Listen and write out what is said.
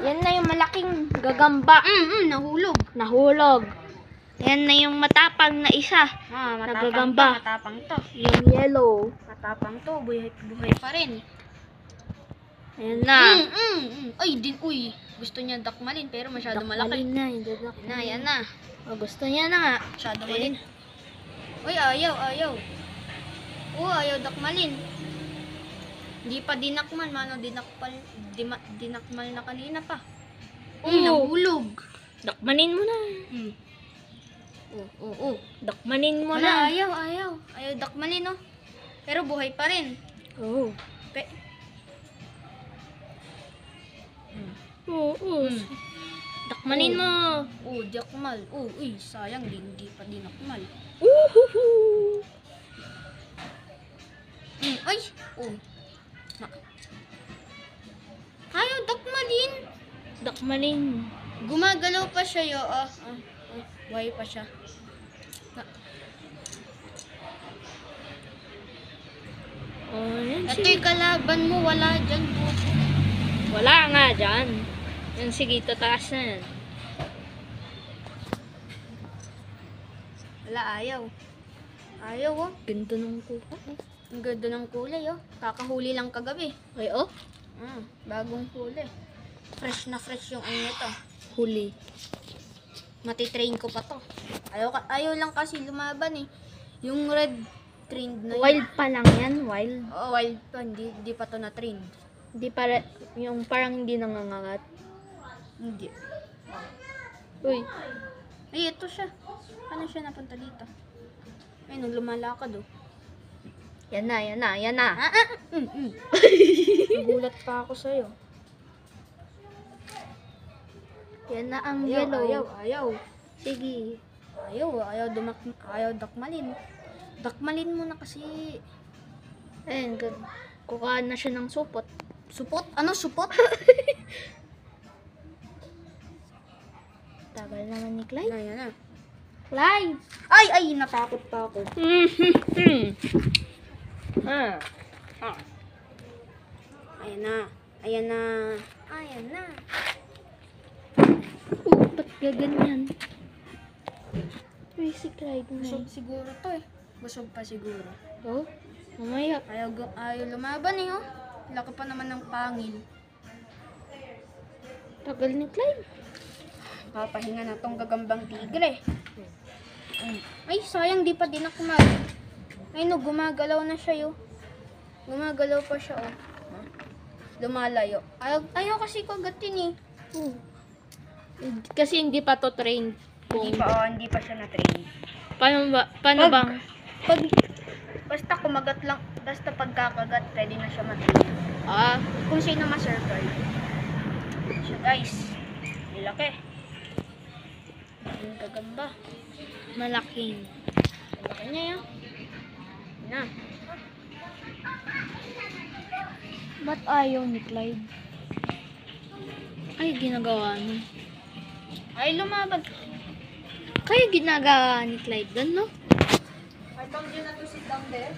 Yan na yung malaking gagamba. Nahulog. Nahulog. Yan na yung matapang na isa. Nagagamba. Matapang to. Yung yellow. Matapang to. Buhay pa rin. Ayan na. Uy. Gusto niya dakmalin pero masyado malaki. Dakmalin na. Hindi dakmalin. Yan na. O, gusto niya na nga. Masyado malin. Uy, ayaw. Ayaw dakmalin. Hindi pa dinakmal. Mano, dinakmal na kanina pa. Nahulog. Dakmanin mo na. Dakmanin mo na. Ayaw. Ayaw dakmalin, no? Pero buhay pa rin. Oo. Dakmanin mo. Dakmal. Uy, sayang hindi pa dinakmal. Ay! Ayaw dakmalin. Dakmanin. Gumagalaw pa siya, yo. Buhay pa siya. Yan Ito yung kalaban mo, wala dyan. Wala nga dyan. Yan, sige, tataas na yan. Wala, ayaw. Ayaw, oh. Ganda ng kuha. Ang ganda ng kulay, oh. Kakahuli lang kagabi. Ay, oh. Bagong huli. Fresh na fresh yung ito. Huli. Matitrain ko pa to. Ayaw lang kasi lumaban, eh. Yung red trained na Wild pa lang yan, wild. Oo, wild pa. Hindi pa to na-train. Hindi para, yung parang hindi nangangagat. Hindi. Uy. Ay, ito siya. Paano siya napunta dito? Ay, nung lumalakad, oh. Yan na. Nagulat pa ako sa'yo. Yan na ang yellow. Ayaw. Sige. Ayaw dakmalin. Dakmalin mo na kasi. Ayan, kukuha na siya ng supot. Supot? Ano supot? Tagal naman ni Clyde. Yan na. Clyde! Ay, natakot pa ako. Ayan na. Ba't gaganyan? Uy, si Clyde na. Busog siguro to, eh. Busog pa siguro. Oh, mamaya. Ayaw lumaban, eh, oh. Laki pa naman ng pangil. Tagal ni Clyde. Papahinga na tong gagambang tigre. Ay, sayang di pa dinakmal. Ay, no, gumagalaw na siya, yo. Gumagalaw pa siya, oh. Lumalayo. Ayaw kasi kagatin, eh. Kasi hindi pa to trained. Hindi pa siya na-train. Paano bang? Basta kumagat lang, basta pagkakagat, pwede na siya ma-train. Kung sino ma-circle. So, guys, malaki. Ang gagamba. Malaking. Malaki niya, yun. Na. Ba't ayaw ni Clyde? Ay, ginagawa mo. Ay, lumaban. Kaya ginagawa ni Clyde doon, no? I found you na to sit down there.